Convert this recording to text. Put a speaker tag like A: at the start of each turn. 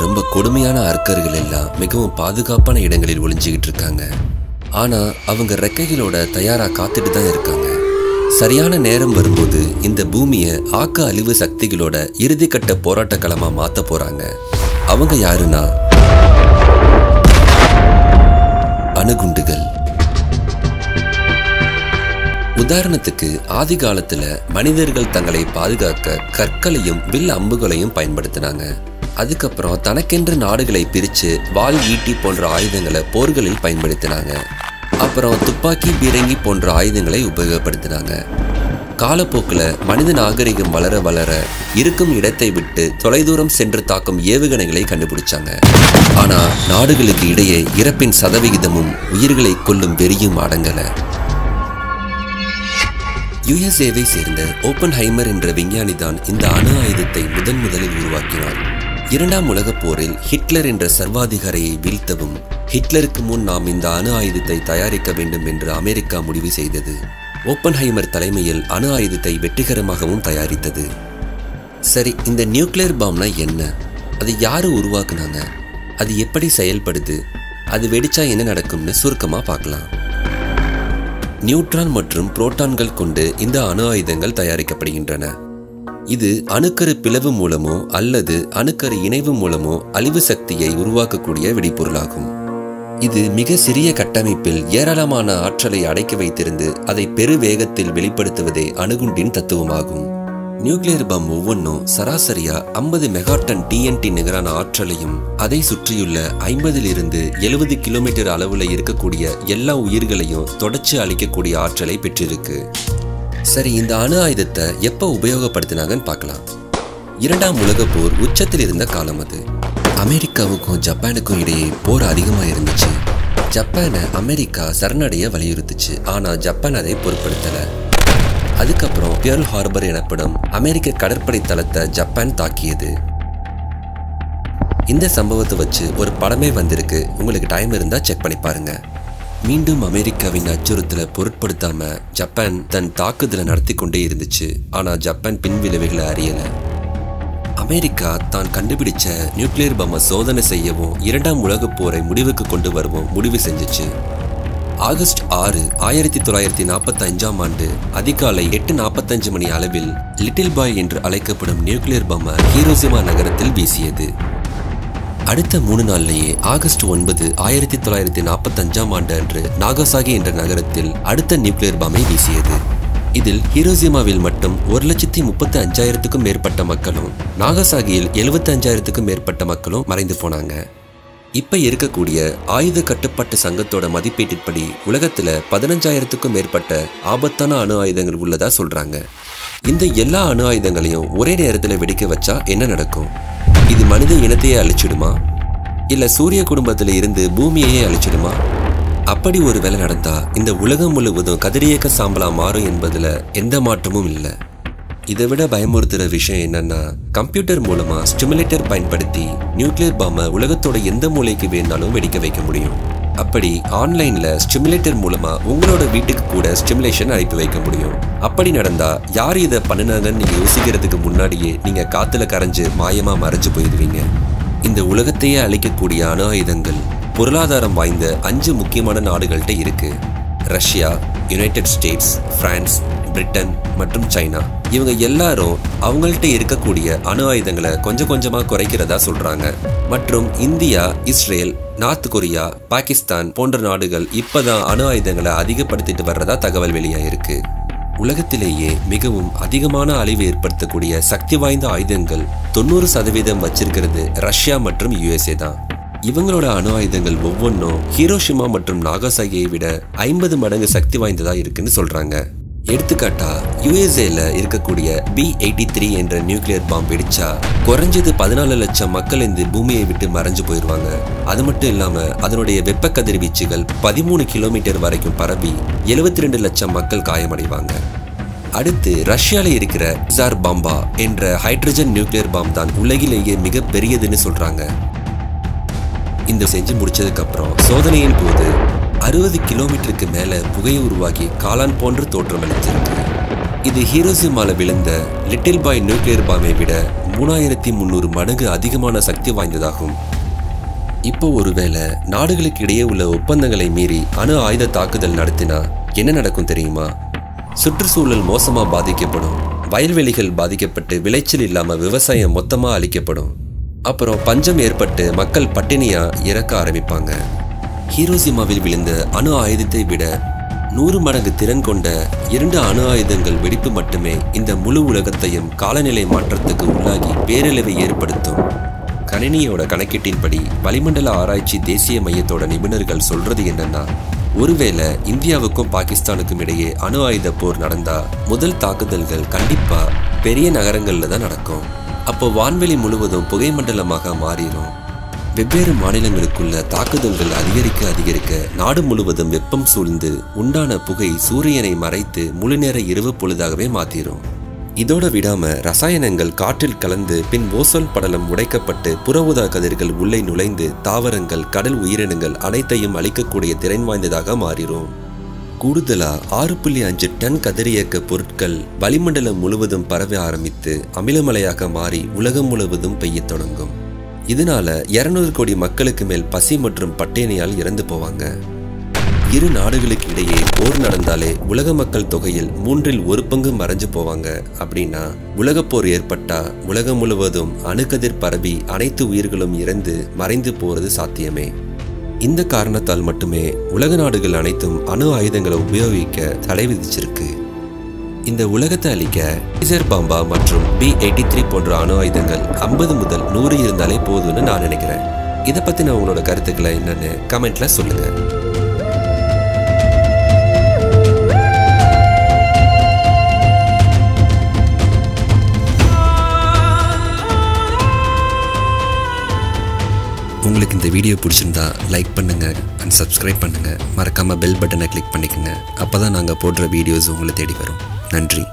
A: ரொம்ப கொடுமையான அர்க்கர்கள் எல்லாம் மிகவும் பாதுகாப்பான இடங்களில் ஒளிஞ்சிக்கிட்டு இருக்காங்க. ஆனா அவங்க ரெக்கைகளோட தயாரா காத்துட்டு தான் இருக்காங்க. சரியான நேரம் வரும்போது இந்த பூமியை ஆக்க அழிவு சக்திகளோட இறுதிக்கட்ட போராட்ட களமா மாத்த போறாங்க. அவங்க யாருன்னா அணுகுண்டுகள். உதாரணத்துக்கு ஆதி காலத்துல மனிதர்கள் தங்களை பாதுகாக்க கற்களையும் வில் அம்புகளையும் பயன்படுத்தினாங்க. அதுக்கப்புறம் தனக்கென்று நாடுகளை பிரிச்சு வாள் ஈட்டி போன்ற ஆயுதங்களை போர்களில் பயன்படுத்தினாங்க. அப்புறம் துப்பாக்கி பீரங்கி போன்ற ஆயுதங்களை உபயோகப்படுத்தினாங்க. காலப்போக்கில் மனித நாகரிகம் வளர வளர இருக்கும் இடத்தை விட்டு தொலைதூரம் சென்று தாக்கும் ஏவுகணைகளை கண்டுபிடிச்சாங்க. ஆனா நாடுகளுக்கு இடையே இறப்பின் சதவிகிதமும் உயிர்களை கொல்லும் வெறியும் அடங்கல. யுஎஸ்ஏவை சேர்ந்த ஓப்பன்ஹைமர் என்ற விஞ்ஞானி தான் இந்த அணு ஆயுதத்தை முதலில் உருவாக்கினார். இரண்டாம் உலகப் போரில் ஹிட்லர் என்ற சர்வாதிகாரியை வீழ்த்தவும் ஹிட்லருக்கு முன் நாம் இந்த அணு ஆயுதத்தை தயாரிக்க வேண்டும் என்று அமெரிக்கா முடிவு செய்தது. ஓப்பன்ஹைமர் தலைமையில் அணு ஆயுதத்தை வெற்றிகரமாகவும் தயாரித்தது. சரி, இந்த நியூக்ளியர் பாம்னா என்ன? அது யாரு உருவாக்குனாங்க? அது எப்படி செயல்படுது? அது வெடிச்சா என்ன நடக்கும்னு சுருக்கமா பார்க்கலாம். நியூட்ரான் மற்றும் புரோட்டான்கள் கொண்டு இந்த அணு ஆயுதங்கள் தயாரிக்கப்படுகின்றன. இது அணுக்கரு பிளவு மூலமோ அல்லது அணுக்கரு இணைவு மூலமோ அழிவு சக்தியை உருவாக்கக்கூடிய வெடிபொருளாகும். இது மிக சிறிய கட்டமைப்பில் ஏராளமான ஆற்றலை அடக்கி வைத்திருந்து அதை பெரு வேகத்தில் வெளிப்படுத்துவதே அணுகுண்டின் தத்துவமாகும். நியூக்ளியர் பாம் ஒவ்வொன்றும் சராசரியா 50 மெகாடன் TNT நிகரான ஆற்றலையும் அதை சுற்றியுள்ள 50 to 70 கிலோமீட்டர் அளவுல இருக்கக்கூடிய எல்லா உயிர்களையும் தொடர்ச்சி அளிக்கக்கூடிய ஆற்றலை பெற்றிருக்கு. சரி, இந்த அணு ஆயுதத்தை எப்ப உபயோகப்படுத்தினாங்கன்னு பார்க்கலாம். இரண்டாம் உலகப் போர் உச்சத்தில் இருந்த காலம் அது. அமெரிக்காவுக்கும் ஜப்பானுக்கும் இடையே போர் அதிகமா இருந்துச்சு. ஜப்பானை அமெரிக்கா சரணடைய வலியுறுத்துச்சு. ஆனா ஜப்பான் அதை பொருட்படுத்தல. அதுக்கப்புறம் பியர்ல் ஹார்பர் எனப்படும் அமெரிக்க கடற்படை தளத்தை ஜப்பான் தாக்கியது. இந்த சம்பவத்தை வச்சு ஒரு படமே வந்திருக்கு. உங்களுக்கு டைம் இருந்தா செக் பண்ணி பாருங்க. மீண்டும் அமெரிக்காவின் அச்சுறுத்தலை பொருட்படுத்தாம ஜப்பான் தன் தாக்குதலை நடத்தி கொண்டே இருந்துச்சு. ஆனா ஜப்பான் பின்விளைவுகளை அறியல. அமெரிக்கா தான் கண்டுபிடிச்ச நியூக்ளியர் பாம்பை சோதனை செய்யவும் இரண்டாம் உலகப் போரை முடிவுக்கு கொண்டு வரவும் முடிவு செஞ்சிச்சு. ஆகஸ்ட் 6, 1945ஆம் ஆண்டு அதிகாலை 8:45 மணி அளவில் லிட்டில் பாய் என்று அழைக்கப்படும் நியூக்ளியர் பாம்பை ஹிரோஷிமா நகரத்தில் வீசியது. அடுத்த 3 நாள்லேயே ஆகஸ்ட் 9, 1945ஆம் ஆண்டு அன்று நாகசாகி என்ற நகரத்தில் அடுத்த நியூக்ளியர் பாம்பை வீசியது. இதில் ஹிரோஷிமாவில் மட்டும் 1,35,000க்கும் மேற்பட்ட மக்களும் நாகசாகியில் 75,000க்கும் மேற்பட்ட மக்களும் மறைந்து போனாங்க. இப்ப இருக்கக்கூடிய ஆயுத கட்டுப்பாட்டு சங்கத்தோட மதிப்பீட்டின்படி உலகத்துல 15,000க்கும் மேற்பட்ட ஆபத்தான அணு ஆயுதங்கள் உள்ளதா சொல்றாங்க. இந்த எல்லா அணு ஆயுதங்களையும் ஒரே நேரத்தில் வெடிக்க வச்சா என்ன நடக்கும்? இது மனித இனத்தையே அழிச்சிடுமா? இல்ல சூரிய குடும்பத்தில இருந்து பூமியையே அழிச்சிடுமா? அப்படி ஒரு வேலை நடந்தா இந்த உலகம் முழுவதும் கதிரியக்க சாம்பலா மாறும் என்பதுல எந்த மாற்றமும் இல்லை. இதை விட பயமுறுத்துற விஷயம் என்னன்னா, கம்ப்யூட்டர் மூலமா ஸ்டிமுலேட்டர் பயன்படுத்தி நியூக்ளியர் பாம்பை உலகத்தோட எந்த மூலைக்கு வேணாலும் வெடிக்க வைக்க முடியும். அப்படி ஆன்லைன்ல ஸ்டிமுலேட்டர் மூலமா உங்களோட வீட்டுக்கு கூட ஸ்டிமுலேஷன் அனுப்பி வைக்க முடியும். அப்படி நடந்தா யார் இதை பண்ணினாங்கன்னு நீங்க யோசிக்கிறதுக்கு முன்னாடியே நீங்க காத்துல கரைஞ்சு மாயமா மறைஞ்சு போயிடுவீங்க. இந்த உலகத்தையே அழிக்கக்கூடிய அணு ஆயுதங்கள் பொருளாதாரம் வாய்ந்த 5 முக்கியமான நாடுகள்கிட்ட இருக்கு. Russia, United states, France, Britain மற்றும் சைனா. இவங்க எல்லாரும் அவங்கள்ட்ட இருக்கக்கூடிய அணு ஆயுதங்களை கொஞ்சம் கொஞ்சமா குறைக்கிறதா சொல்றாங்க. மற்றும் India, Israel, north Korea, Pakistan போன்ற நாடுகள் இப்பதான் அணு ஆயுதங்களை அதிகப்படுத்திட்டு வர்றதா தகவல் வெளியாயிருக்கு. உலகத்திலேயே மிகவும் அதிகமான அழிவு ஏற்படுத்தக்கூடிய சக்தி வாய்ந்த ஆயுதங்கள் 90% வச்சிருக்கிறது ரஷ்யா மற்றும் USA தான். இவங்களோட அணு ஆயுதங்கள் ஒவ்வொன்றும் ஹிரோஷிமா மற்றும் நாகசாகியை விட 50 மடங்கு சக்தி வாய்ந்ததா இருக்குன்னு சொல்றாங்க. எடுத்துக்காட்டா USAல இருக்கக்கூடிய B-83 என்ற நியூக்ளியர் பாம்பு வெடிச்சா குறைஞ்சது 14 லட்சம் மக்கள் இந்த பூமியை விட்டு மறைஞ்சு போயிடுவாங்க. அது மட்டும் இல்லாம அதனுடைய வெப்ப கதிர்வீச்சுகள் 13 கிலோமீட்டர் வரைக்கும் பரவி 72 லட்சம் மக்கள் காயமடைவாங்க. அடுத்து ரஷ்யால இருக்கிற ஜார் பாம்பா என்ற ஹைட்ரஜன் நியூக்ளியர் பாம்பு தான் உலகிலேயே மிக பெரியதுன்னு சொல்றாங்க. இந்த செஞ்சு முடிச்சதுக்கு அப்புறம் சோதனையின் போது 60 கிலோமீட்டருக்கு மேல புகையை உருவாக்கி காளான் போன்று தோற்றமளிச்சிருக்கு. இது ஹிரோஷிமால விழுந்த லிட்டில் பாய் நியூக்ளியர் பாம்பை விட 3300 மடங்கு அதிகமான சக்தி வாய்ந்ததாகும். இப்போ ஒருவேளை நாடுகளுக்கு இடையே உள்ள ஒப்பந்தங்களை மீறி அணு ஆயுத தாக்குதல் நடத்தினா என்ன நடக்கும் தெரியுமா? சுற்றுச்சூழல் மோசமா பாதிக்கப்படும், வயல்வெளிகள் பாதிக்கப்பட்டு விளைச்சல் இல்லாம விவசாயம் மொத்தமா அழிக்கப்படும். அப்புறம் பஞ்சம் ஏற்பட்டு மக்கள் பட்டினியா இறக்க ஆரம்பிப்பாங்க. ஹீரோஷிமாவில் விழுந்த அணு ஆயுதத்தை விட 100 மடங்கு திறன் கொண்ட 2 அணு ஆயுதங்கள் வெடிப்பு மட்டுமே இந்த முழு உலகத்தையும் காலநிலை மாற்றத்துக்கு உள்ளாகி பேரழிவை ஏற்படுத்தும். கணினியோட கணக்கீட்டின்படி வளிமண்டல ஆராய்ச்சி தேசிய மையத்தோட நிபுணர்கள் சொல்றது என்னன்னா, ஒருவேளை இந்தியாவுக்கும் பாகிஸ்தானுக்கும் இடையே அணு ஆயுத போர் நடந்தா முதல் தாக்குதல்கள் கண்டிப்பா பெரிய நகரங்கள்ல தான் நடக்கும். அப்போ வான்வெளி முழுவதும் புகை மண்டலமாக மாறிடும். வெவ்வேறு மாநிலங்களுக்குள்ள தாக்குதல்கள் அதிகரிக்க நாடு முழுவதும் வெப்பம் சூழ்ந்து உண்டான புகை சூரியனை மறைத்து முழுநேர இரவு பொழுதாகவே மாத்திரும். இதோட விடாம ரசாயனங்கள் காற்றில் கலந்து பின் ஓசோன் படலம் உடைக்கப்பட்டு புற ஊதா கதிர்கள் உள்ளே நுழைந்து தாவரங்கள், கடல் உயிரினங்கள் அனைத்தையும் அழிக்கக்கூடிய திறன் வாய்ந்ததாக மாறிடும். கூடுதலா 6.5 டன் கதிரியக்க பொருட்கள் வளிமண்டலம் முழுவதும் பரவ ஆரம்பித்து அமிலமலையாக மாறி உலகம் முழுவதும் பெய்யத் தொடங்கும். இதனால 200 கோடி மக்களுக்கு மேல் பசி மற்றும் பட்டினியால் இறந்து போவாங்க. இரு நாடுகளுக்கு இடையே போர் நடந்தாலே உலக மக்கள் தொகையில் 1/3 பங்கு மறைஞ்சு போவாங்க. அப்படின்னா உலகப்போர் ஏற்பட்டா உலகம் முழுவதும் அணுக்கதிர் பரவி அனைத்து உயிர்களும் இறந்து மறைந்து போறது சாத்தியமே. இந்த காரணத்தால் மட்டுமே உலக நாடுகள் அனைத்தும் அணு ஆயுதங்களை உபயோகிக்க தடை விதிச்சிருக்கு. இந்த உலகத்தை அழிக்க லேசர் பாம்பா மற்றும் B-83 போன்ற அணு ஆயுதங்கள் 50 முதல் 100 இருந்தாலே போதும்னு நான் நினைக்கிறேன். இதை பத்தின உங்களோட கருத்துக்களை என்னன்னு கமெண்ட்ல சொல்லுங்க. உங்களுக்கு இந்த வீடியோ பிடிச்சிருந்தா லைக் பண்ணுங்க அண்ட் சப்ஸ்கிரைப் பண்ணுங்க. மறக்காம பெல் பட்டனை கிளிக் பண்ணிக்கோங்க. அப்பதான் நாங்கள் போடுற வீடியோஸ் உங்களை தேடி வரும். நன்றி.